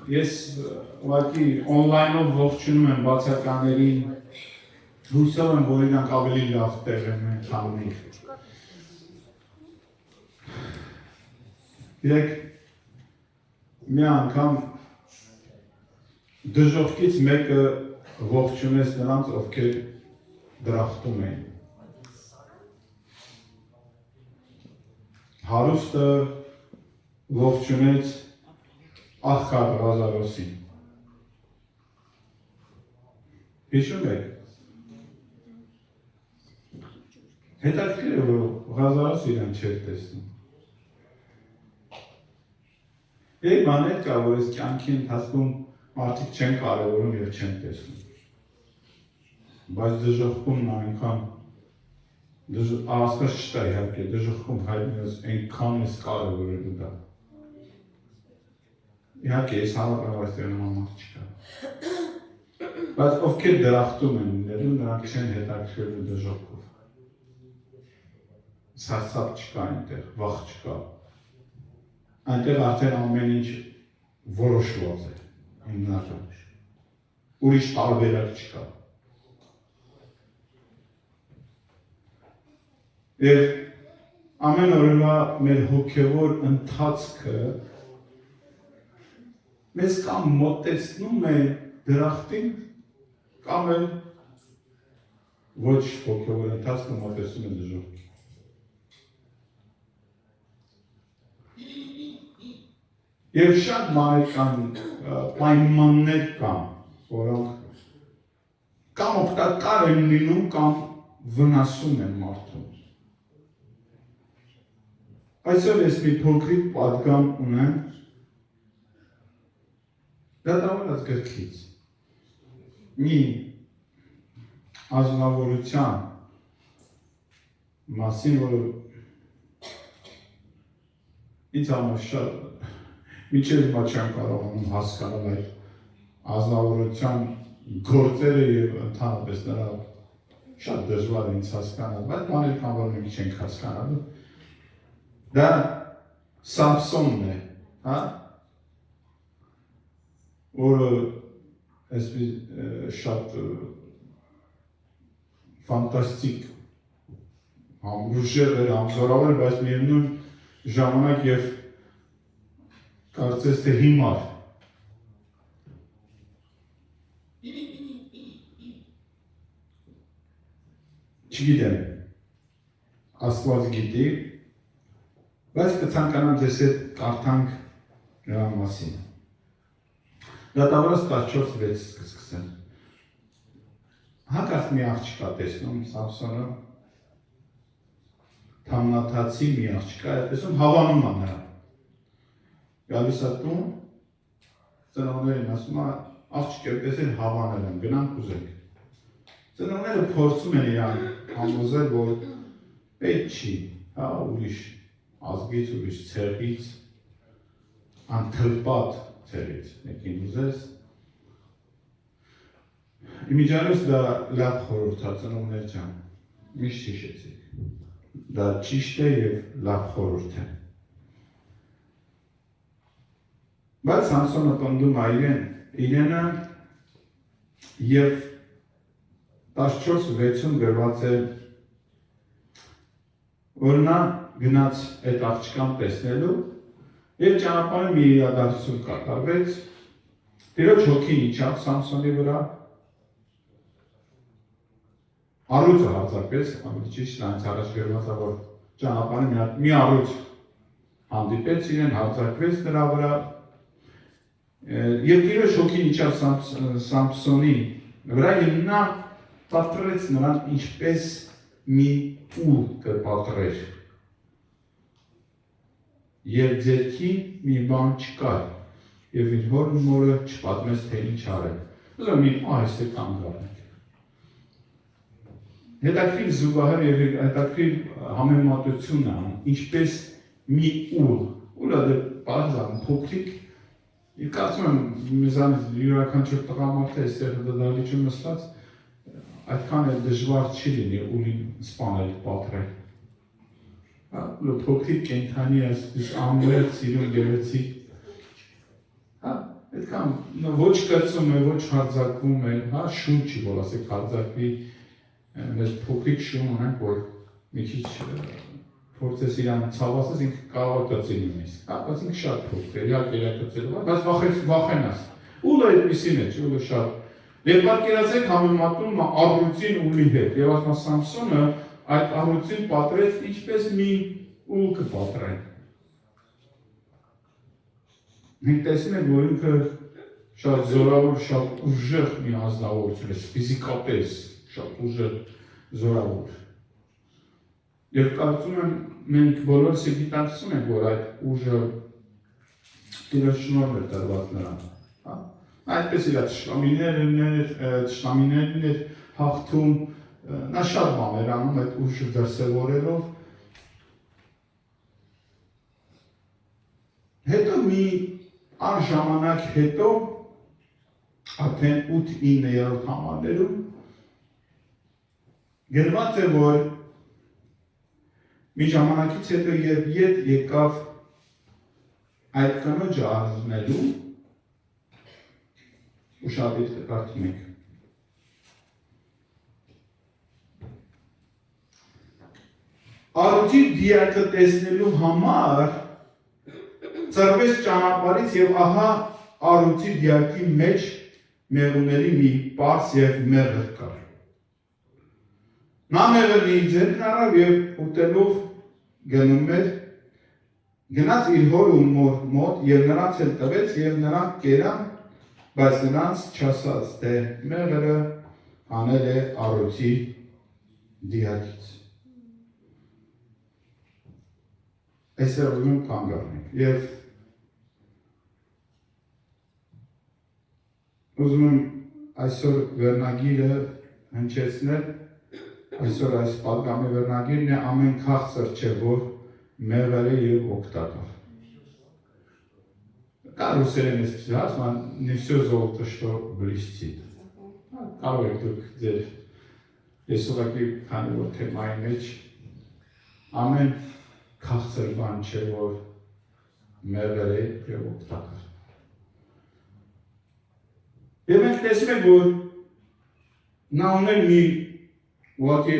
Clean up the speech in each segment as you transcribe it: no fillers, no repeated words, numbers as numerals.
ես ուղղակի on-line-ով ողջունում եմ բացականերին, հույսով եմ, որ իրանք ավելի լավ տեղ են քանի։ Իրեք մի անգամ դժոխքից մեկը ողջունեց նրանց, ովքեր դրախտում էին։ Հարուստը ողջունեց Ախար Ղազարոսին։ Հիշում եք։ Հետաքրքիր է, որ Ղազարոսը իրան չէր տեսնում։ Եվ բաներ կա, որ այս կյանքի ընթացքում մարդիկ չեն կարևորում և չեն տեսնում։ Բայց դժոխքումն այնքան Աստված չտա իհարկե, դժոխքում հայտնելուց այնքան ես կարևորելու դա։ Իհարկե, ես հավատալով այստեղ նման մարդ չկա։ Բայց ովքեր դրախտում են լինելու, նրանք չեն հետաքրքրելու դժոխքով։ Սարսափ չկա այնտեղ, վախ չկա։ Այնտեղ արդեն ամեն ինչ որոշված է, հիմնական։ Ուրիշ տարբերակ չկա։ Եվ ամեն օրվա մեր հոգևոր ընթացքը մեզ կամ մոտեցնում է դրախտին, կամ էլ ոչ հոգևոր ընթացքը մոտեցնում է դժոխքին։ Եվ շատ բաներ կան, պայմաններ կան, որոնք կամ օգտակար են լինում, կամ վնասում են մարդուն։ Այսօր ես մի փոքրիկ պատգամ ունեմ դատավորած գրքից։ Մի ազնվորության մասին, որ ինձ համար շատ մինչև հիմա չեմ կարողանում հասկանալ այդ ազնվորության գործերը և ընդհանրապես նրա շատ դժվար է ինձ հասկանալ, բայց բաներ կան, որ մենք չենք հասկանալու։ Դա Սամսոնն է, որը շատ ֆանտաստիկ համրուժեր էր, համզորավոր, բայց միևնույն ժամանակ և կարծես թե հիմար։ Չգիտեմ, Աստված գիտի, բայց կցանկանամ ձեզ հետ կարդանք նրա մասին։ Դատավորաց 14:6 կսկսեմ։ Հանկարծ մի աղջկա տեսնում Սամսոնը, թամնաթացի մի աղջկա է տեսնում, հավանում է նրան։ Գալիս է տուն, ծնողներին ասում է, աղջիկ է տեսել հավանել եմ, գնանք ուզենք։ Ծնողները փորձում են իրան համոզել, որ պետք չի, ուրիշ ազգից, ուրիշ ցեղից, անթլպատ ցեղից, մեկին ուզես։ Իմիջիայլոց դա լավ խորհուրդ է, ծնողներ ջան, միշտ հիշեցիք։ Դա ճիշտ է և լավ խորհուրդ է։ Բայց Սամսոնը պնդում է իրենը և 14:6-ում գրված է, որ նա գնաց այդ աղջկան տեսնելու և ճանապարհին մի իրադարձություն կատարվեց, Տիրոջ հոգին իջավ Սամսոնի վրա, առույցը հարձակվեց, ավելի ճիշտ այնց առաջ գրված է, որ ճանապարհին մի առույց հանդիպեց իրեն, հարձակվեց նրա վրա, և Տիրոջ հոգին իջավ Սամսոնի վրա և նա պատռեց նրան ինչպես մի ուլ կպատրեր և ձեռքին մի բան չկար և իր հորն ու մորը չպատմեց, թե ինչ արել։ Ուզում մի այստեղ կանգ առնենք։ Հետաքրքիր զուգահեռ և հետաքրքիր համեմատություն է, ինչպես մի ուլ, ուլը դե պարզան, փոքրիկ, և կարծում եմ մեզանից յուրաքանչյուր տղամարդը այստեղ դալիճում նստած այդքան էլ դժվար չի լինի ուլին սպանել, պատռել։ Փոքրիկ կենդանի այսպես անվերջ սիրուն գեղեցիկ։ այդքան ոչ կրծում է, ոչ հարձակվում է, հա, շուն չի, որ ասեք հարձակվի, մեր փոքրիկ շուն ունենք, որ մի քիչ փորձես իրան ցավացես, ինքը կարող է կծի նույնիսկ, հա, բայց ինքը շատ փոքր է, իհարկե իրա կծելու է, բայց վախենաս, ուլը այդպիսին է, ուլը շատ, եւ պատկերացեք համեմատում առյուծին ուլի հետ, եւ ասում Սամսոնը այդ առյուծին պատրեց ինչպես մի ուլ կպատրեն։ Մենք տեսնում ենք, որ ինքը շատ զորավոր, շատ ուժեղ մի ազնվորություն է, ֆիզիկապես շատ ուժեղ զորավոր։ Եվ կարծում եմ, մենք բոլորս գիտակցում ենք, որ այդ ուժը իր շնորհով է տրված նրան։ Այդպես իր թշնամիներն էր հաղթում, նա շատ բաներ անում այդ ուժը դրսևորելով։ Հետո մի ժամանակ հետո, արդեն 8-9-րդ համարներում, գրված է, որ մի ժամանակից հետո երբ եկավ այդ կնոջը առնելու, ուշադիր կարդում ենք։ Առյուծի դիակը տեսնելու համար ծրվեց ճանապարհից եւ ահա առյուծի դիակի մեջ մեղուների մի պարզ եւ մեղր կար։ Նա մեղրն իր ձեռքն առավ եւ ուտելով գնում էր, գնաց իր հոր ու մոր մոտ եւ նրանց էլ տվեց եւ նրանք կերան, բայց նրանց չասաց, թե մեղրը հանել է առյուծի դիակից։ Այսօր ուզում կանգ առնենք եւ ուզում եմ այսօր վերնագիրը հնչեցնել, այսօր այս պատգամի վերնագիրն է ամեն քաղցր չէ, որ մեղր է եւ օգտակար։ Կա ռուսերեն էսպես ասում, не всё золото, что блестит։ Կարող եք դուք ձեր եսօրակի քանի որ թեմայի մեջ ամեն քաղցր բան չէ, որ մեղր է եւ օգտակար։ Եվ մենք տեսնում ենք, որ նա ուներ մի ուղղակի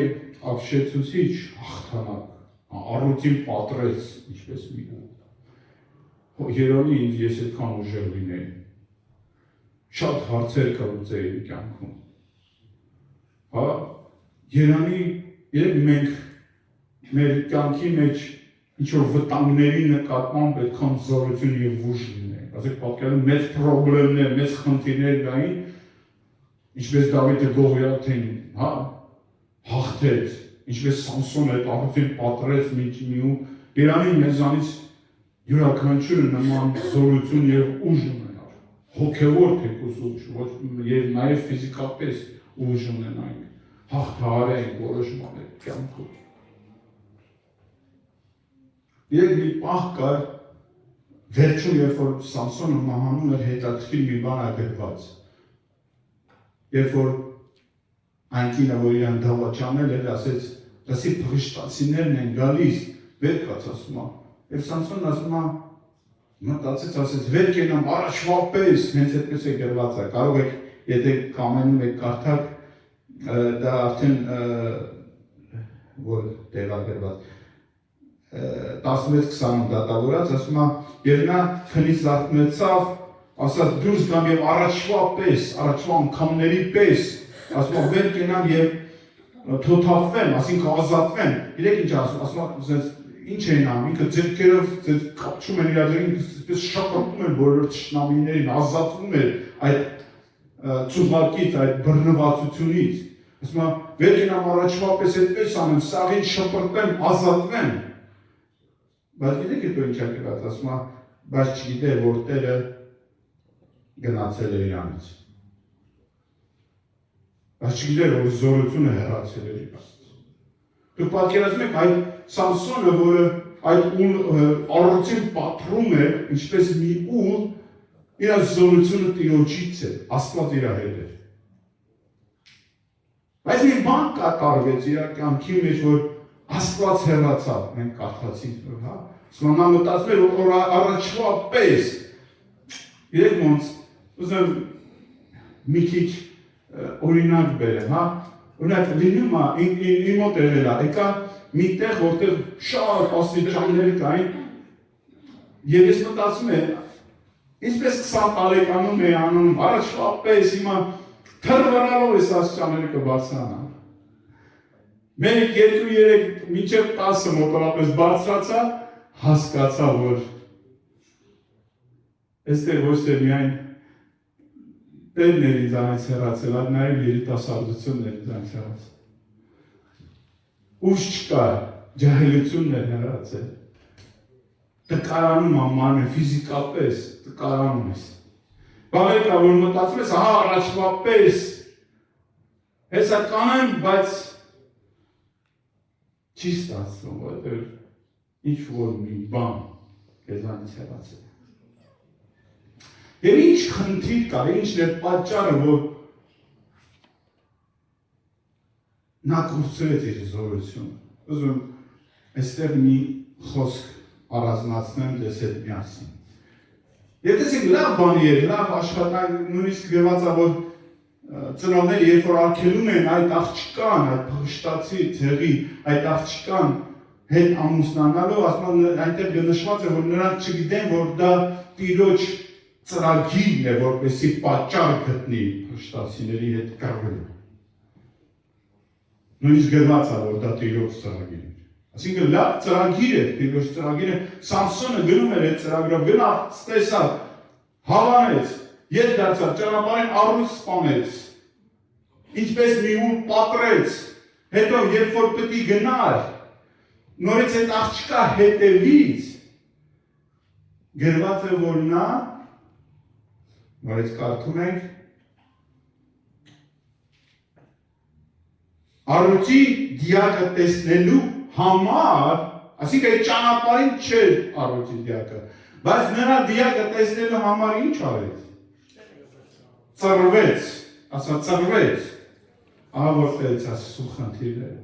ապշեցուցիչ հաղթանակ, առյուծին պատրեց, ինչպես մի երանի ինձ ես այդքան ուժեղ լինեի, շատ հարցեր կլուծեի իմ կյանքում, հա, երանի երբ մենք մեր կյանքի մեջ ինչ-որ վտանգների նկատմամբ այդքան զորություն և ուժ լինենք, ասեք պատկերացրեք մեծ պրոբլեմներ, մեծ խնդիրներ գային, ինչպես Դավիթը Գողիաթին, հա, հաղթեց, ինչպես Սամսոնը այդ առյուծին պատրեց մի երանի մեզանից յուրաքանչյուրը նման զորություն և ուժ ունենար, հոգևոր թեկուզ ուժ, և նաև ֆիզիկապես ուժ ունենայինք, հաղթահարենք որոշ բաներ կյանքում։ Երբ մի պահ կար, վերջում երբ որ Սամսոնը մահանում էր հետաքրքիր մի բան է գրված, երբ որ այնքինը, որ իրան դավաճանել էր, ասեց, լսի փղշտացիներն են գալիս, վեր կաց ասում է, և Սամսոնն ասում է, մտածեց, ասեց, վեր կենամ առաջվա պես, հենց այդպես է գրված է, կարող եք, եթե կամենում եք կարդակ, դա արդեն, որ տեղա գրված, 16-20 դատավորած, ասում է, և նա քնից զարթնեցավ, ասած դուրս գամ և առաջվա պես, առաջվա անգամների պես, ասում է, վեր կենամ և թոթափվեմ, ասինքն ազատվեմ, իրեք ինչ ասում է, ինչ էին անում, ինքը ձեռքերով կապչում են իրար ձեռքին, այսպես շակրտում են բոլոր թշնամիներին, ազատվում էր այդ ծուղակից, այդ բռնվածությունից, ասում է, վեր կենամ առաջվա պես այդպես անեմ, սաղին շպրտեմ, ազատվեմ, բայց գիտեք հետո ինչ է գրած, ասում է, բայց չգիտեր, որ Տերը գնացել է իրանից, բայց չգիտեր, որ զորությունը հեռացել էր իրանից։ Դուք պատկերացնում եք այդ Սամսոնը, որը այդ առյուծին պատռում է, ինչպես մի ուլ, իր զորությունը Տիրոջից է, Աստված իր հետ էր։ Բայց մի բան կատարվեց իր կյանքի մեջ, որ Աստված հեռացավ, մենք կարդացինք, հա։ Նա մտածում էր, որ առաջվա պես, երեք ոնց ուզում մի քիչ օրինակ բերեմ, հա, օրինակ լինում է իմ մոտ եղել է, եկա մի տեղ, որտեղ շատ աստիճաններ կային, եւ ես մտածում եմ, ինչպես 20 տարեկանում էի անում, առաջվա պես հիմա թռվռալով ես աստիճանները կբարձրանամ։ 1-2-3 մինչև 10 մոտավորապես բարձրացա, հասկացա, որ այստեղ ոչ թե միայն Տերն էր ինձանից հեռացել, այլ նաև երիտասարդությունն էր ինձանից հեռացել։ Ուժ չկա, ջահելությունն էր հեռացել։ Տկարանում ամառն է, ֆիզիկապես տկարանում ես։ Բավեր կա, որ մտածում ես, ահա առաջվա պես, հեսա կանեմ, բայց չի ստացվում, որտեղ ինչ որ մի բան քեզանից հեռացել։ Եվ ինչ խնդիր կար, ինչն է պատճառը, որ նա կորցրեց իր զորությունը։ Ուզում այստեղ մի խոսք առանձնացնեմ ձեզ հետ միասին։ Եվ տեսեք, լավ բանի էր, լավ աշխատանք, նույնիսկ գրված է, որ ծնողները երբ որ արգելում են այդ աղջկան, այդ փղշտացի ցեղի, այդ աղջկան հետ ամուսնանալու, ասում են այնտեղ նշված է, որ նրանք չգիտեն, որ դա Տիրոջ ծրագիրն է, որպեսզի պատճառ գտնի փղշտացիների հետ կռվելու։ Նույնիսկ գրված է, որ դա Տիրոջ ծրագիրն է։ Այսինքն լավ ծրագիր է, Տիրոջ ծրագիրը, Սամսոնը գնում էր այդ ծրագրով, գնաց, տեսավ, հավանեց, ետ դարձավ, ճանապարհին առուց սպանեց, ինչպես մի ուր պատրեց, հետո երբ որ պետք է գնար, նորից այդ աղջկա հետևից, գրված է, որ նա, նորից կարդում ենք, առողջի դիակը տեսնելու համար, այսինքն այդ ճանապարհին չէր առողջի դիակը, բայց նրա դիակը տեսնելու համար ինչ արեց։ Ծռվեց, ասա ծռվեց, ահա որտեղից Աստծո խնդիրները։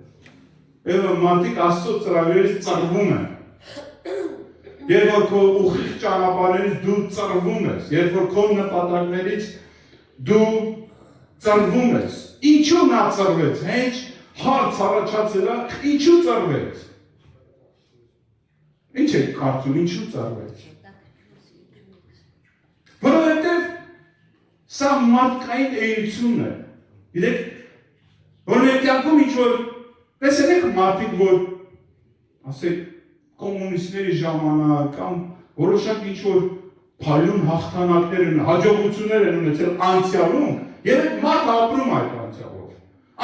Եվ մարդիկ Աստծո ծրագրերից ծռվում են։ Երբ որ քո ուղիղ ճանապարհներից դու ծռվում ես, երբ որ քո նպատակներից դու ծռվում ես, ինչու նա ծռվեց, հենց հարց առաջացել է, ինչու ծռվեց։ Ինչ եք կարծում, ինչու ծռվեց։ Որովհետև սա մարդկային էություն է։ Գիտեք, որ մեր կյանքում ինչ որ տեսել եք մարդիկ, որ ասեք կոմունիստների ժամանակ կամ որոշակ ինչ որ փայլուն հաղթանակներ են, հաջողություններ են ունեցել անցյալում, եւ այդ մարդը ապրում է այդ անցյալով։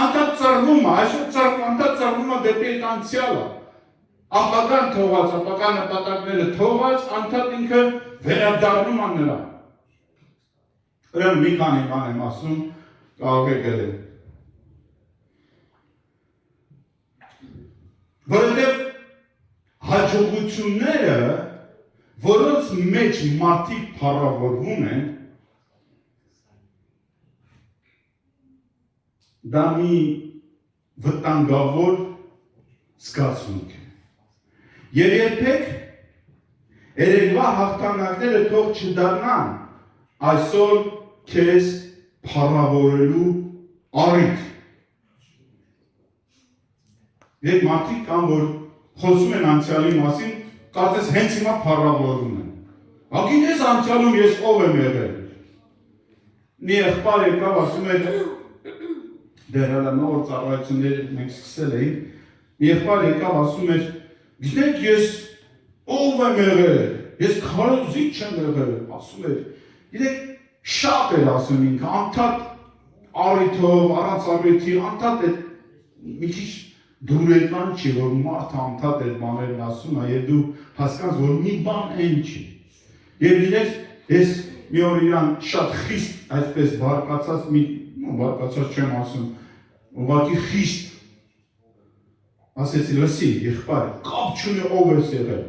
Անդադ ծռվում է, այսօր անդադ ծռվում է դեպի այդ անցյալը։ Ապագան թողած, ապագա նպատակները թողած, անդադ ինքը վերադառնում է նրան։ Ուրեմն մի քանի բան եմ ասում, կարող եք գրել։ Որովհետև հաջողությունները, որոնց մեջ մարդիկ փառավորվում են, դա մի վտանգավոր զգացմունք է։ Եվ երբեք երեկվա հաղթանակները թող չդառնան այսօր քեզ փառավորելու առիթ։ Եվ մարդիկ կան, որ խոսում են անցյալի մասին, կարծես հենց հիմա փառավորում են։ Գիտես անցյալում ես ով եմ եղել։ Մի եղբայր եկավ, ասում էր, դեռ հələ նոր ծառայություններ մենք սկսել էինք, մի եղբայր եկավ, ասում էր, գիտեք ես ով եմ եղել, ես քարոզիչ եմ եղել, ասում էր, գիտեք շատ էր ասում ինքը, անդադ առիթով, առանց առիթի, անդադ է մի քիչ դուրեկան չի, որ մարդը անդադ այդ բաներն ասում է, եւ դու հասկանաս, որ մի բան այն չի։ Եվ գիտես, ես մի օր իրան շատ խիստ այսպես բարկացած չեմ ասում, ուղղակի խիստ ասեցի, լսի, եղբայր, կապ չունի ով ես եղել։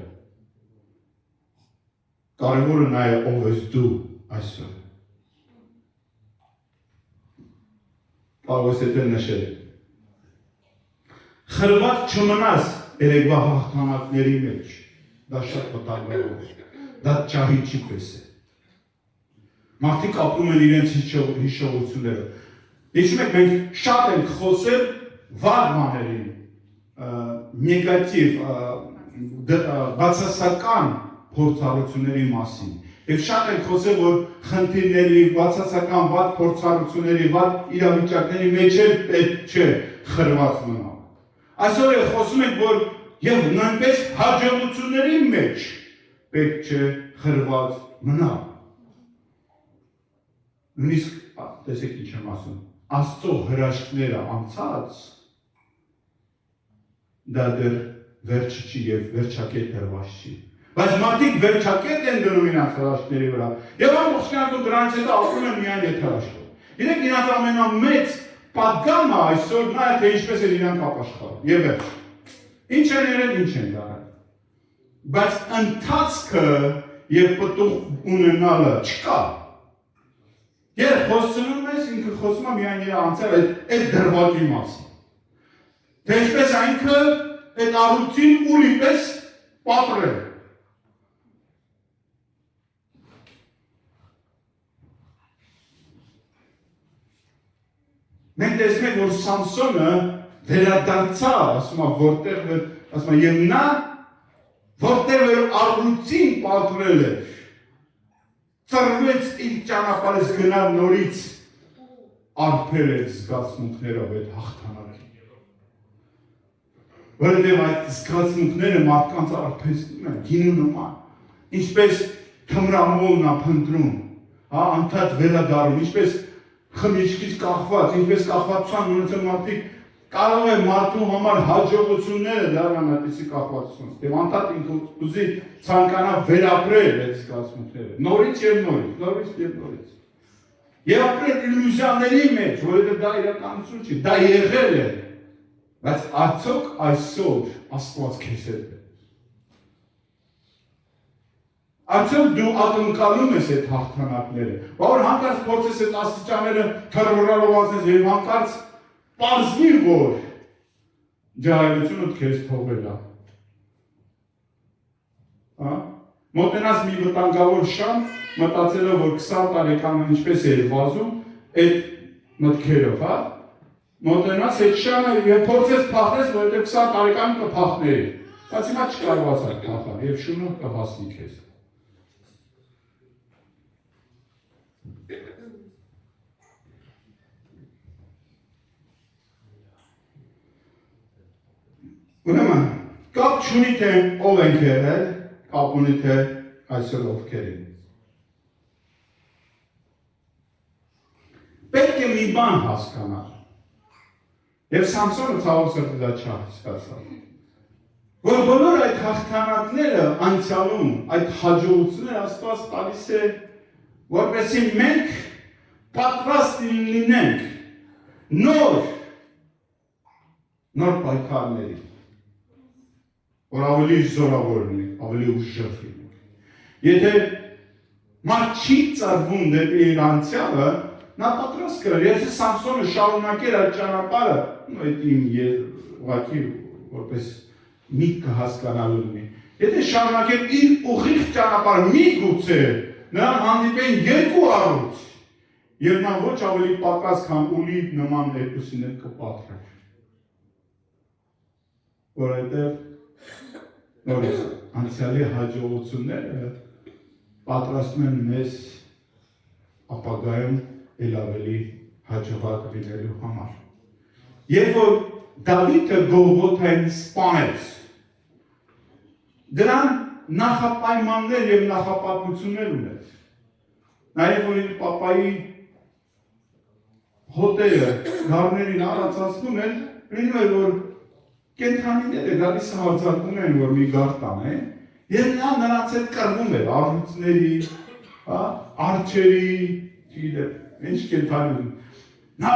Կարևորը նա է ով ես դու այսօր։ Կարող ես հետ նշել։ Խրված չմնաս երեկվա հաղթանակների մեջ, դա շատ վտանգավոր է, դա ճահիճի պես է։ Մարդիկ ապրում են իրենց հիշողությունները։ Հիշում եք, մենք շատ ենք խոսել վատ բաներին, նեգատիվ, բացասական փորձառությունների մասին։ Եվ շատ ենք խոսել, որ խնդիրների, բացասական վատ փորձառությունների, վատ իրավիճակների մեջ էլ պետք չէ խրված մնալ։ Այսօր էլ խոսում ենք, որ եւ նույնպես հաջողությունների մեջ պետք չէ խրված մնալ։ Նույնիսկ տեսեք ինչ եմ ասում, Աստծո հրաշքները անցած դա դեռ վերջը չի եւ վերջակետ դրված չի։ Բայց մարդիկ վերջակետ են դնում իրենց հրաշքների վրա եւ ամբողջ կյանքում դրանից հետո ապրում են միայն այդ հրաշքով։ Իրենք իրենց ամենամեծ պատգամը այսօր նա է թե ինչպես են իրանք ապաշխարում եւ վերջ։ Ինչ են երել, ինչ են դարել։ Բայց ընթացքը եւ պտուղ ունենալը չկա։ Երբ խոսում ես, ինքը խոսում է միայն իր անձը այդ դրվագի մասին։ Թե ինչպես այնքը այդ առույցին ուլի պես պատրել։ Մենք տեսնում ենք, որ Սամսոնը վերադարձավ, ասում է, որտեղ, ասում է, եւ նա, որտեղ որ առույցին պատրել էր, ծրվեց իր ճանապարհից գնալ նորից արփել այդ զգացմունքներով այդ հաղթանակին։ Որովհետև այդ զգացմունքները մարդկանց արփեցնում են, գինու նման, ինչպես թմրամոլն է փնտրում, անդադ վերադառնում, ինչպես խմիչքից կախված, ինչպես կախվածության ունեցող մարդիկ կարող է մարդու համար հաջողությունները դառնան այդպիսի կախվածությունից։ Եվ անդադ ինքը ուզի ցանկանա վերապրել այդ զգացմունքները, նորից եւ նորից, նորից եւ նորից։ Եվ ապրել իլյուզիաների մեջ, որովհետեւ դա իրականություն չի, դա եղել է։ Բայց արդյոք այսօր Աստված քեզ հետ է։ Արդյոք դու ակնկալում ես այդ հաղթանակները, որ հանկարծ փորձես այդ աստիճանները թռվռալով անցնես եւ հանկարծ պարզվի, որ ջահելությունը քեզ թողել է։ Մոտենաս մի վտանգավոր շան, մտածելով, որ 20 տարեկանը ինչպես էր վազում, այդ մտքերով, մոտենաս այդ շանը եւ փորձես փախնես, որովհետեւ 20 տարեկան կփախների։ Բայց հիմա չկարողացար փախալ եւ շունը կհասնի քեզ։ Ուրեմն, կապ չունի թե ով ենք եղել, կապ ունի թե այսօր ովքեր են։ Պետք է մի բան հասկանալ։ Եվ Սամսոնը ցավոք սրտի դա չհասկացավ։ Որ բոլոր այդ հաղթանակները անցյալում, այդ հաջողությունները Աստված տալիս է, որպեսզի մենք պատրաստ լինենք նոր պայքարների, որ ավելի զորավոր լինենք, ավելի ուժեղ լինենք։ Եթե մարդ չի ծառվում դեպի իր անցյալը, նա պատրաստ կրել։ Եթե Սամսոնը շարունակեր այդ ճանապարհը, այդ իմ ուղղակի որպես միտքը հասկանալու լինի։ Եթե շարունակեր իր ուղիղ ճանապարհը, միգուցե նրան հանդիպեն երկու առույց, եւ նա ոչ ավելի պակաս, քան ուլի նման երկուսիներ կպատրեր։ Որովհետև նորից անցյալի հաջողությունները պատրաստում են մեզ ապագայում ել ավելի հաջողակ լինելու համար։ Երբ որ Դավիթը Գողգոթային սպանեց, դրան նախապայմաններ եւ նախապատմություններ ուներ։ Նաեւ որ իր պապայի հոտերը գառներին առածացնում են, լինում է որ կենթանիները գալիս հարձակվում են, որ մի գառ տանեն, եւ նա նրանց հետ կռվում էր առյուծների, արջերի, չգիտեմ, ինչ կենթանի։ Նա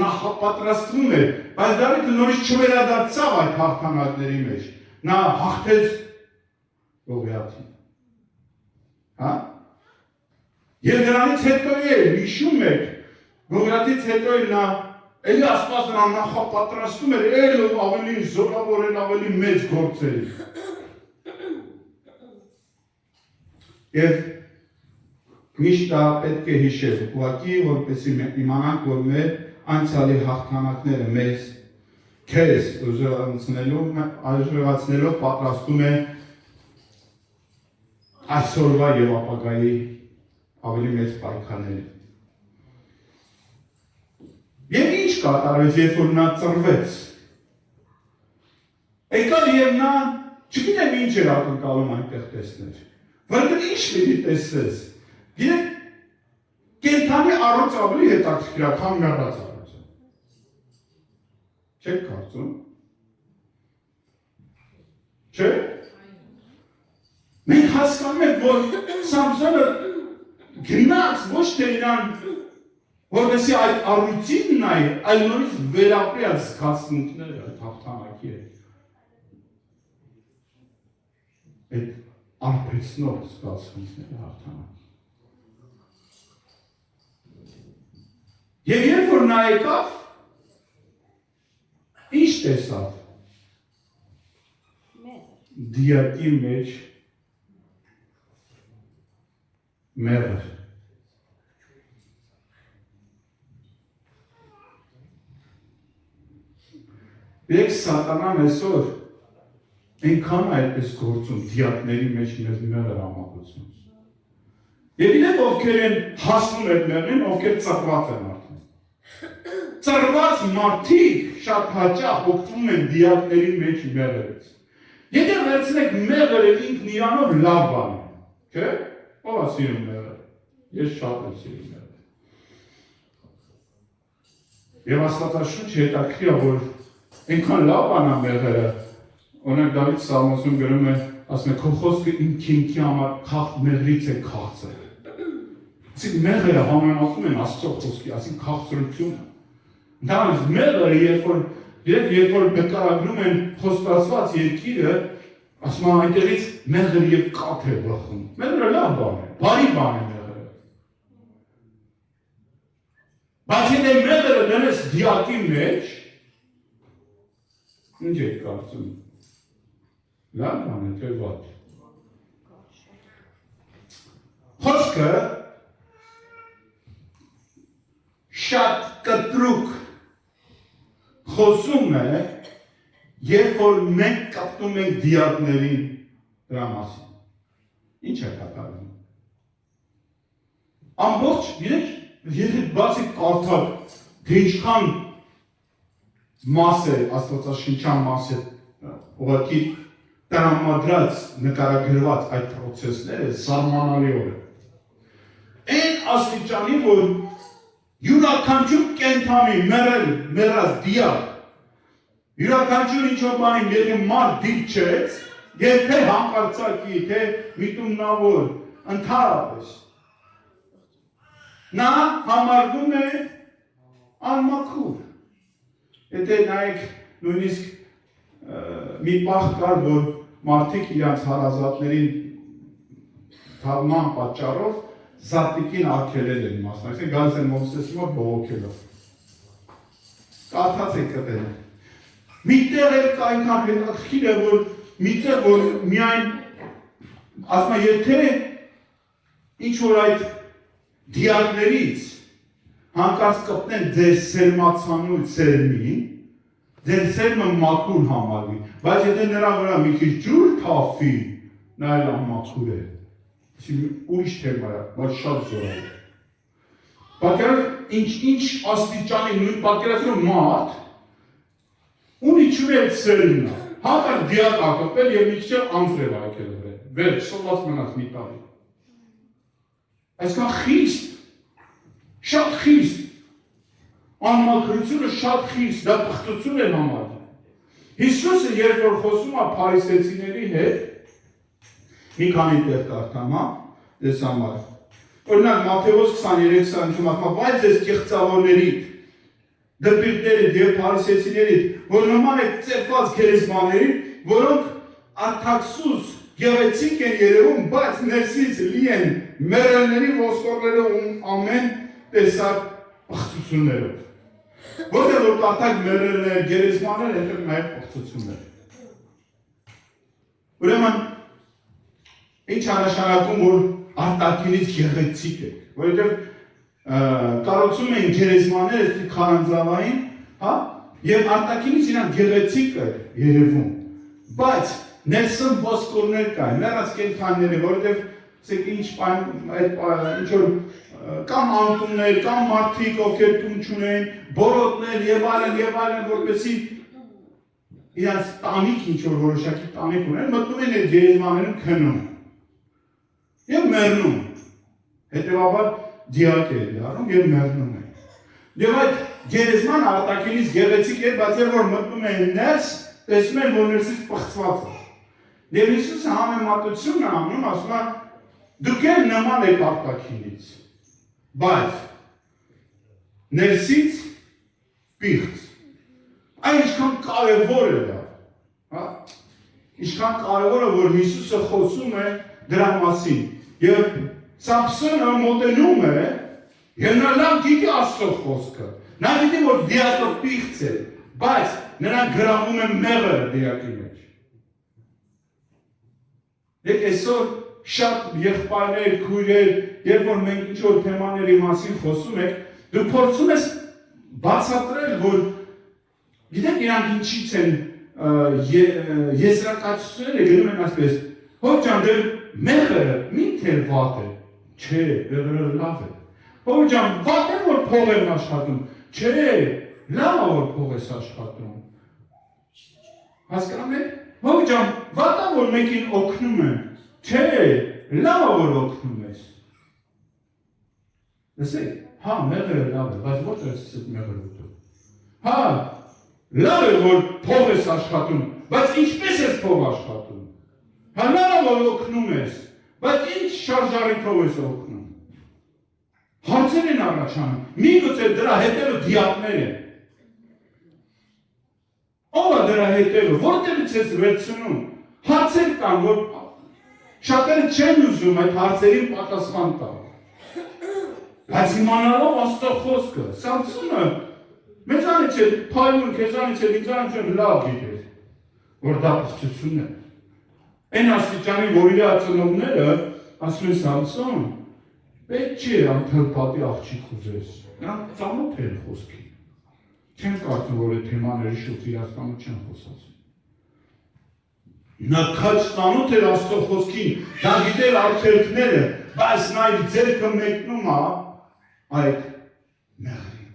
նախապատրաստվում էր, բայց Դավիթը նորից չվերադարձավ այդ հաղթանակների մեջ։ Նա հաղթեց Գողիաթին։ Եվ դրանից հետո է, հիշում եք, Գողիաթից հետո է նա Էլի Աստված նրան նախապատրաստում էր էլ ավելի զորավոր, էլ ավելի մեծ գործերի։ Եվ Միշտ դա պետք է հիշել, ուղղակի որպեսզի իմանանք, որ մեր անցյալի հաղթանակները մեզ քեզ ուժեղացնելով պատրաստում է այսօրվա եւ ապագայի ավելի մեծ պայքարների։ Եվ ինչ կատարվեց, երբ որ նա ծռվեց։ Եկավ եւ նա չգիտեմ ինչ էր ակնկալում այնտեղ տեսներ։ Որտեղ ինչ պիտի տեսնես։ Գիտեք, կենդանի առողջ ավելի հետաքրքիր է, քան մեռած առողջը։ Չեք կարծում։ Չէ՞։ Մենք հասկանում ենք, որ Սամսոնը գնաց ոչ թե իրան, որպեսզի այդ առույցին նայ, այլ նորից վերապրյալ զգացմունքները այդ հաղթանակի հետ։ Այդ արբեցնող զգացմունքները հաղթանակ։ Եվ երբ որ նա եկավ, ինչ տեսավ։ Դիակի մեջ մեղր։ Եկ սատանան այսօր այնքան այդպես գործում դիակների մեջ մեզ մեղր ամատություն։ Եվ իրենք ովքեր են հասնում այդ մեղրին, ովքեր ծռված են արդեն։ Ծռված մարդիկ շատ հաճախ օգտվում են դիակների մեջ մեղրից։ Եթե վերցնեք մեղրը ինքն իրանով լավ բան է, չէ՞։ Ո՞վ է սիրում մեղրը։ Ես շատ եմ սիրում մեղրը։ Եվ Աստվածաշունչը հետաքրքիր է, որ այնքան լավ բան է մեղրը, օրինակ Դավիթ Սաղմոսում գրում է, ասում է, քո խոսքը իմ քինքի համար մեղրից է քաղցր։ Այսինքն մեղրը համեմատում են Աստծո խոսքի, այսինքն քաղցրությունը։ Ընդհանրապես մեղրը, երբ որ նկարագրում են խոստացված երկիրը, ասում են այնտեղից մեղր եւ կաթ է բխում։ Մեղրը լավ բան է, բարի բան է մեղրը։ Բայց եթե մեղրը դնես դիակի մեջ, ինչ եք կարծում։ Լավ բան է, թե վատ։ Խոսքը շատ կտրուկ խոսում է, երբ որ մենք կապտում ենք դիակներին դրա մասին։ Ինչ է կատարվում։ Ամբողջ, եթե բացի կարդալ, թե ինչքան մաս է, աստվածաշնչյան մաս է, ուղղակի տրամադրած, նկարագրված այդ պրոցեսները զարմանալիորեն։ Այն աստիճանի, որ յուրաքանչյուր կենդանի մեռած դիակ, յուրաքանչյուր ինչ-որ բանի եթե մարդ դիպչեց, եւ թե հանկարծակի, թե միտումնավոր, ընդհանրապես, նա համարվում է անմաքուր։ Եթե նայեք նույնիսկ մի պահ կար, որ մարդիկ իրանց հարազատներին թաղման պատճառով զատիկին արգելել են մասնակցել, գալիս են Մովսեսի մոտ բողոքելով։ Կարդաց եք կտել։ Միտեղ էլ կա այնքան հետաքրքիր է, որ միտեղ որ միայն ասում է, եթե ինչ որ այդ դիակներից հանկարծ կպնեն ձեր սերմացանու սերմին, ձեր սերմը մաքուր համարվի, բայց եթե նրա վրա մի քիչ ջուր թափվի, նա էլ անմաքուր է։ Ուրիշ թեմա է, բայց շատ զորավոր է։ Պատկերացրու ինչ աստիճանի նույն պատկերացրու մարդ ունի չուներ սերմն է, հանկարծ դիակ ակպել եւ մի քիչ անձրև ակել վրա, վերջ սոված մնաց մի տարի։ Այսքան խիստ, շատ խիստ, անմաքրությունը շատ խիստ, դա պղծություն է համարվում։ Հիսուսը երբ որ խոսում է փարիսեցիների հետ, մի քանի տեղ կարդամ, դες համար։ Օրինակ Մատթեոս 23-ում ասում, բայց ձեզ կեղծավորներիդ, դպիրտներիդ եւ փարիսեցիներիդ, որ նման է ծեփված գերեզմաներին, որոնք արտաքսուս գեղեցիկ են երևում, բայց ներսից լի են մեռելների ոսկորներով ու ամեն տեսակ պղծություններով։ Որտեղ որ կարդաք մեռելներ, գերեզմաններ, հետո նաև պղծություններ։ Ուրեմն ինչ է նշանակում, որ արտաքինից գեղեցիկ եք, որովհետև կառուցում են գերեզմանները քարանձավային, հա, եւ արտաքինից իրանք գեղեցիկ է երևում, բայց ներսում ոսկորներ կային, նրանց կենդանիները, որովհետև ասեք ինչ որ կամ անտուններ, կամ մարդիկ, ովքեր տուն չունեն, բորոտներ եւ այլն, որպեսզի իրանց տանիք ինչ-որ որոշակի տանիք ունեն, մտնում են այդ գերեզմաններում քնում եւ մեռնում։ Հետեւաբար դիակ է դառնում եւ մեռնում է։ Եվ այդ գերեզմանը արտաքինից գեղեցիկ է, բայց երբ որ մտնում են ներս, տեսնում են, որ ներսից պղծված է։ Եվ Հիսուսը համեմատություն է անում, ասում է, դուք էլ նման եք արտաքինից, բայց ներսից պիղծ։ Այն ինչքան կարևոր է դա, հա? Ինչքան կարևոր է, որ Հիսուսը խոսում է դրա մասին։ Եվ Սամսոնը մոտենում է, եւ նա լավ գիտի Աստծո խոսքը։ Նա գիտի, որ դիակը պիղծ է, բայց նրան գրավում է մեղը դիակի մեջ։ Եկ այսօր շատ եղբայրներ, քույրեր, երբ որ մենք ինչ-որ թեմաների մասին խոսում ենք, դու փորձում ես բացատրել, որ գիտեք իրանք ինչից են եզրակացությունները գնում են ասպես, հոր ջան, դեր մեղը մի՞թե վատ է, չէ, մեղը լավ է։ Հոր ջան, վատ է որ փող են աշխատում, չէ, լավ է որ փող ես աշխատում։ Հասկանում եք։ Հոր ջան, վատ է որ մեկին օգնում են, չէ, լավ է որ օգնում ես։ Լսեք, հա, մեղը լավ է, բայց ոչ ես այդ մեղը ուտում։ Հա, լավ է որ փող ես աշխատում, բայց ինչպես ես փող աշխատում։ Հա, լավ է որ օգնում ես, բայց ինչ շարժարիքով ես օգնում։ Հարցեր են առաջանում, միգուցե դրա հետևը դիակներ են։ Ով է դրա հետևը, որտեղից ես վերցնում։ Հարցեր կան, որ շատերը չեն ուզում այդ հարցերին պատասխան տալ։ Բայց իմանալով Աստծո խոսքը, Սամսոնը մեզանից է փայլուն, քեզանից է ինձանից է լավ գիտես, որ դա պղծություն է։ Այն աստիճանի, որ իր ծնողները ասում են Սամսոն, պետք չի անթրպատի աղջիկ ուզես, նրանք ծանոթ են խոսքին։ Չեն կարծում, որ այդ թեմաների շուրջ իրականում չեն խոսացին։ Նա քաչ ծանոթ էր Աստծո խոսքին, դա գիտեր արգելքները, բայց նա իր ձեռքը մեկնում է այդ մեղրին։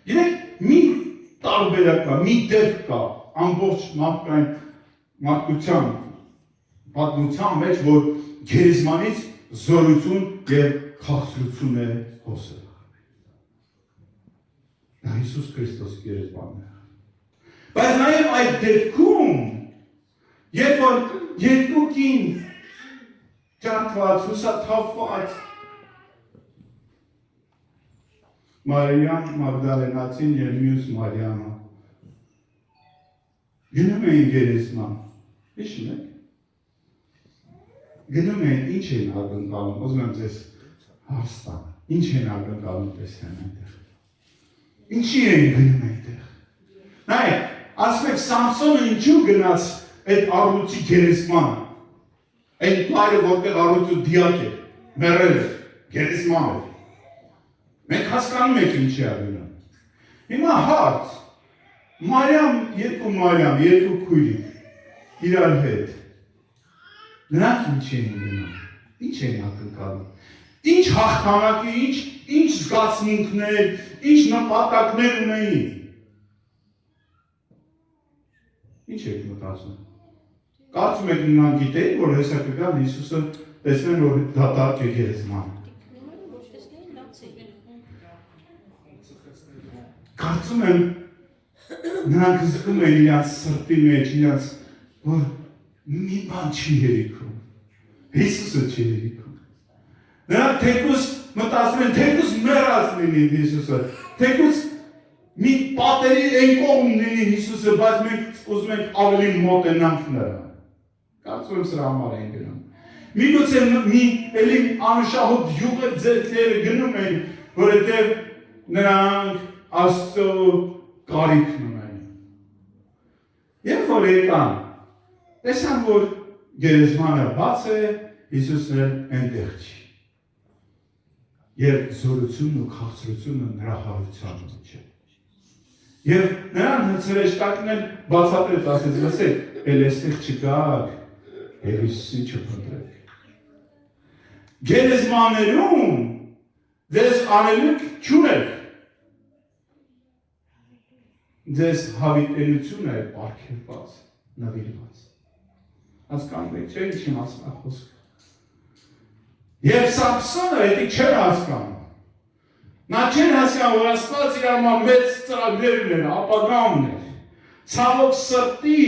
Գիտեք, մի տարբերակ կա, մի դեպք կա ամբողջ մարդկության պատմության մեջ, որ գերեզմանից զորություն եւ քաղցրություն է խոսել։ Դա Հիսուս Քրիստոսի գերեզմանն է։ Բայց նաեւ այդ դեպքում, երբ որ երկուքին ջարդված, հուսաթափված Մարիամ Մագդալենացին եւ մյուս Մարիամը գնում էին գերեզման։ Հիշում եք։ Գնում էին, ինչ էին ակնկալում, ուզում եմ ձեզ հարց տամ, ինչ էին ակնկալում տեսնեն այնտեղ։ Ինչի էին գնում այնտեղ։ Նայեք, ասում եք Սամսոնը ինչու գնաց այդ առյուծի գերեզմանը։ Այն բարը որտեղ առյուծը դիակ է, մեռել է, գերեզման է։ Մենք հասկանում ենք ինչի է գնում։ Հիմա հարց, երկու քույրիկ իրար հետ։ Նրանք ինչ էին գնում, ինչ էին ակնկալում, ինչ հաղթանակի, ինչ զգացմունքներ, ինչ նպատակներ ունեին։ Ինչ եք մտածում։ Կարծում եք նրանք գիտեին, որ հեսա կգան Հիսուսը տեսնեն, որ դատարկ է գերեզմանը։ Կարծում եմ նրանք զգում են իրաց սրտի մեջ, իրաց, որ մի բան չի երիքում, Հիսուսը չի երիքում։ Նրանք թեկուզ մտածում են, թեկուզ մեռած լինի Հիսուսը, թեկուզ մի պատերի այն կողմ լինի Հիսուսը, բայց մենք ուզում ենք ավելի մոտենանք նրան։ Կարծում եմ սրա համար են գնում։ Միգուցե մի էլի անշահոտ յուղը ձեռքերը գնում են, որովհետև նրանք Աստծո կարիքն ունեն։ Երբ որ եկան, տեսան, որ գերեզմանը բաց է Հիսուսն էլ այնտեղ չի։ Եվ զորությունն ու քաղցրությունը նրա հարության մեջ է։ Եվ նրան հրեշտակն էլ բացատրեց, ասեց, լսեք, էլ այստեղ չկաք, եւ Հիսուսին չփնտրեք։ Գերեզմաներում ձեզ անելիք չունեք։ Ձեզ հավիտենություն է պարգևված, նվիրված։ Հասկանում եք, չէ՞ ինչ եմ ասում խոսքը։ Եվ Սամսոնը դա չէր հասկանում։ Նա չէր հասկանում, որ Աստված իր համար մեծ ծրագրեր ուներ, ապագա ուներ։ Ցավոք սրտի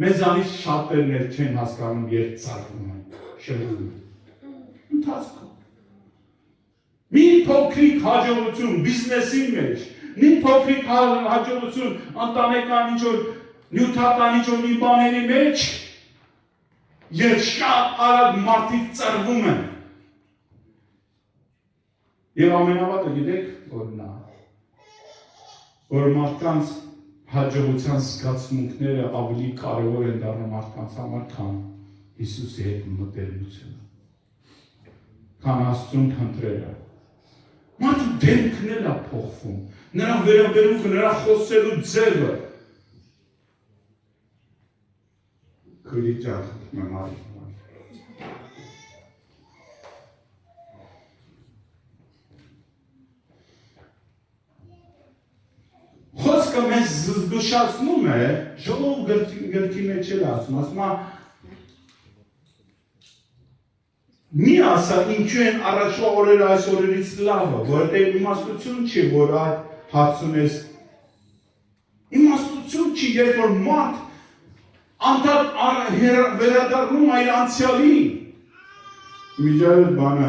մեզանից շատերն էլ չեն հասկանում եւ ծաղրում են, շրջում են։ Ընթացքում։ Մի փոքրիկ հաջողություն բիզնեսի մեջ, մի փոքրիկ հաջողություն ընտանեկան ինչ-որ նյութական ինչ-որ մի բաների մեջ եւ շատ արագ մարդիկ ծրվում են։ Եվ ամենավատը գիտեք, որ նա, որ մարդկանց հաջողության զգացմունքները ավելի կարևոր են դառնում մարդկանց համար, քան Հիսուսի հետ մտերմությունը, քան Աստծուն փնտրելը։ Մարդու դեմքն էլ է փոխվում, նրա վերաբերմունքը, նրա խոսելու ձևը։ Քույրի ջան, մամարի։ Խոսքը մեզ զգուշացնում է, ժողով գրքի մեջ էլ ասում, ասում է, մի ասա ինչու են առաջվա օրերը այս օրերից լավը, որտեղ իմաստություն չի, որ այդ հարցում ես, իմաստություն չի, երբ որ մարդ անդադ վերադառնում այլ անցյալին։ Միջայր բանը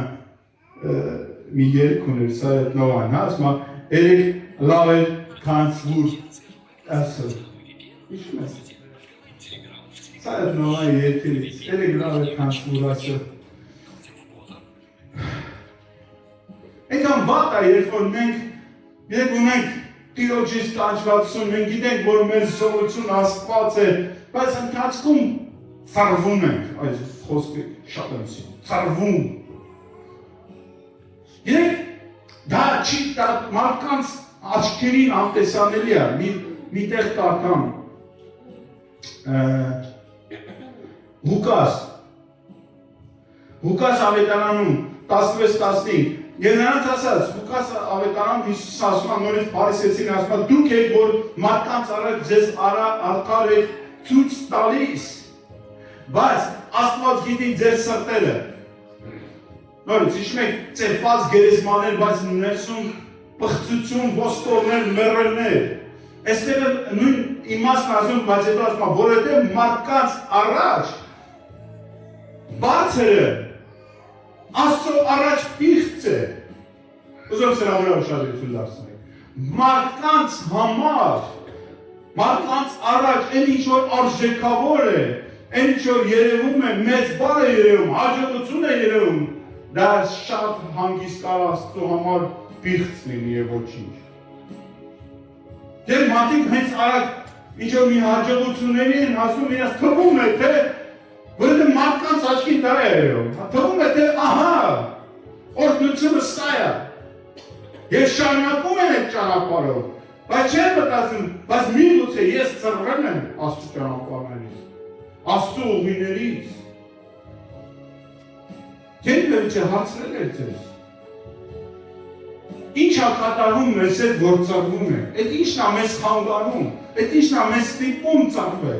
մի երգ ուներ, սա այդ նովան, հա, ասում է, երեք լավ էր Kanzler asıl. İşmez. Sadece nova yetili. Telegram kanzler asıl. Etam vata reformek. Bir bunun teolojik tanışvatsun. Men gidek vormez solusun aspatse. Bazen tatskum sarvumek. Ay hoske şapemsin. Sarvum. Gidek da çitta markans Aşkinin antesанելի է, մի տեղ կարդամ Ղուկաս ավետարանում 16-15 եւ նրանց ասած Ղուկաս ավետարանում Հիսուս ասում է նորից փարիսեցին ասում դուք եք որ մարդկանց առաջ ձեզ արդար եք ցույց տալիս բայց Աստված գիտի ձեր սրտերը նորից հիշում եք ծեփված գերեզմաներ բայց ներսում պղծություն, ոսկորներ, մեռելներ։ Այստեղ նույն իմաստն ասում, բայց հետո ասում, որովհետև մարդկանց առաջ բարձրը Աստծո առաջ պիղծ է։ Ուզում սրա վրա ուշադրություն դարձնեք։ Մարդկանց համար, մարդկանց առաջ այն ինչ որ արժեքավոր է, այն ինչ որ երևում է, մեծ բան է երևում, հաջողություն է երևում, դա շատ հանգիստ կար Աստծո համար պիղծ լինի եւ ոչինչ։ Դե մարդիկ հենց արագ ինչ-որ մի հաջողությունների են ասում, իրաց թվում է, թե որովհետեւ մարդկանց աչքին դա է երևում։ Թվում է, թե ահա, օրհնությունը սա է։ Եվ շարունակում են այդ ճանապարհով, բայց չեն մտածում, բայց միգուցե ես ծռվել եմ Աստծո ճանապարհներից, Աստծո ուղիներից։ Երբևէ չհարցրել եք ձեզ։ Ինչ է կատարվում մեզ հետ, որ ծռվում է, այդ ինչն է մեզ խանգարում, այդ ինչն է մեզ ստիպում ծռվել։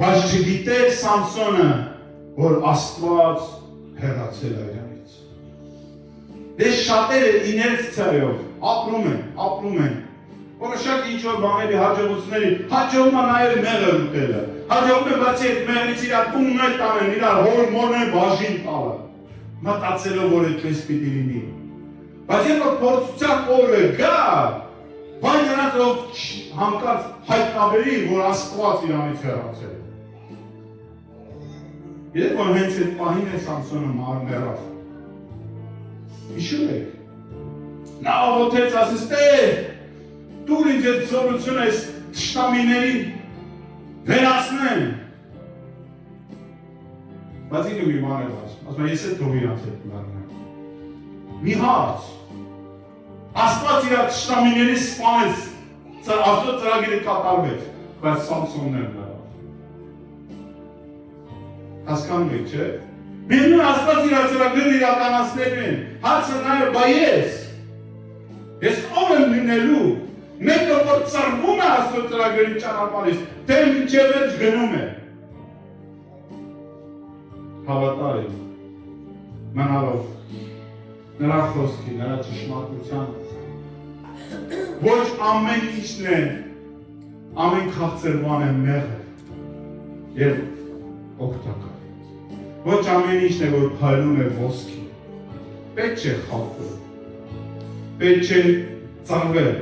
Բայց չգիտեր Սամսոնը, որ Աստված հեռացել է իրանից։ Դե շատերը իներցիայով ապրում են, որոշակ ինչ-որ բաների հաջողությունների, հաջողում է նաև մեղր ուտելը, հաջողում է բացի այդ մեղրից իր տունն էլ տանեն, իր հորմոնն էլ բաժին տալը, մտածելով, որ այդպես պիտի լինի։ Բայց երբ որ փորձության օրը գա, վայ նրանց ով հանկարծ հայտնաբերի, որ Աստված իրանից հեռացել է։ Երբ որ հենց այդ պահին է Սամսոնը մեռավ։ Հիշում եք։ Նա աղոթեց, ասես, Տեր, դուր ինձ այդ զորություն ես թշնամիներին վերացնեմ։ Բայց ինքը մի բան էր ասում, ես էլ թող իրանց հետ կլարնեմ։ Մի հարց, Աստված իր թշնամիներին սպանեց, Աստծո ծրագիրը կատարվեց, բայց Սամսոնն էր լավ։ Հասկանում եք, չէ՞։ Միևնույն Աստված իր ծրագրերը իրականացնելու են, հարցը նա է, բա ես ով եմ լինելու, մեկը որ ծրվում է Աստծո ծրագրերի ճանապարհից, թե մինչև վերջ գնում է։ Հավատալ մնալով նրա խոսքի, նրա ճշմարտության ոչ ամեն ինչն է, ամեն քաղցր բան է մեղր և օգտակար։ Ոչ ամեն ինչն է, որ փայլում է ոսկի, պետք չէ խաբվել, պետք չէ ծանվել,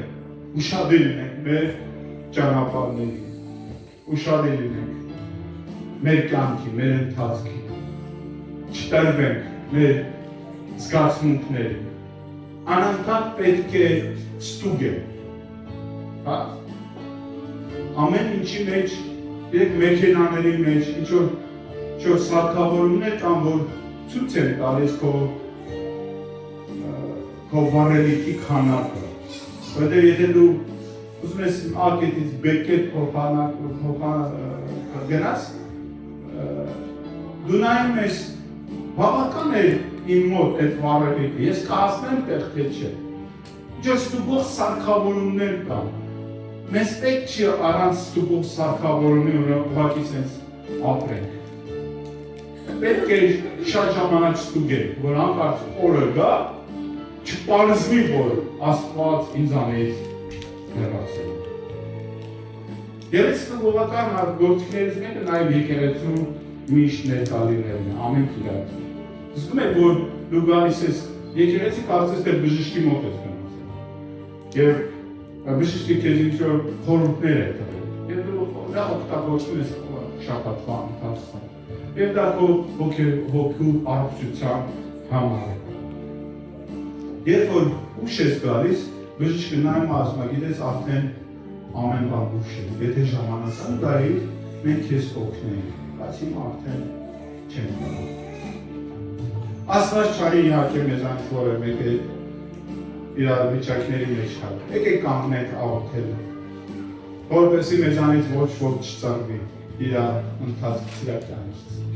ուշադիր լինենք մեր ճանապարհների, ուշադիր լինենք մեր կյանքի, մեր ընթացքի, չտրվենք մեր զգացմունքների, անընդհատ պետք է ստուգել, ամեն ինչի մեջ, երեք մեքենաների մեջ, ինչ-որ սարքավորումներ կան, որ ցույց են տալիս քո վառելիքի քանակը, որտեղ եթե դու ուզում ես A կետից B կետ գնաս, դու նայում ես, բավական է իմ մոտ այդ վառելիքը, ես կհասնեմ տեղ թե չէ, ինչ-որ ստուգող սարքավորումներ կան, մեզ պետք չի առանց ստուգող սարքավորումի ուղղակի սենց ապրենք, պետք է շատ ժամանակ ստուգենք, որ հանկարծ օրը գա, չպարզվի, որ Աստված ինձանից հեռացել։ Եվ այս ստուգողական գործիքներից մեկը նաև եկեղեցու միշտ ներկալիներն է, ամենք իրար։ Զգում եք, որ դու գալիս ես եկեղեցի կարծես թե բժշկի մոտ ես գնացել։ Եվ բժշկի քեզ ինչ-որ խորհուրդներ է տվել։ Եվ դու դա օգտագործում ես շաբաթվա ընթացքում։ Եվ դա հոգու առողջության համար է։ Երբ որ ուշ ես գալիս, բժիշկը նայում ասում է, գիտես արդեն ամեն բան ուշ է, եթե ժամանական գայիր, մենք քեզ կօգնենք, բայց հիմա արդեն չենք կարող։ Աստված չարի իհարկե մեզանից որևէ մեկը իրավիճակների մեջ հալ։ Եկեք կանգնենք աղոթելու, որպեսզի մեզանից ոչ ոք չծարվի իր ընթացքի կյանքից։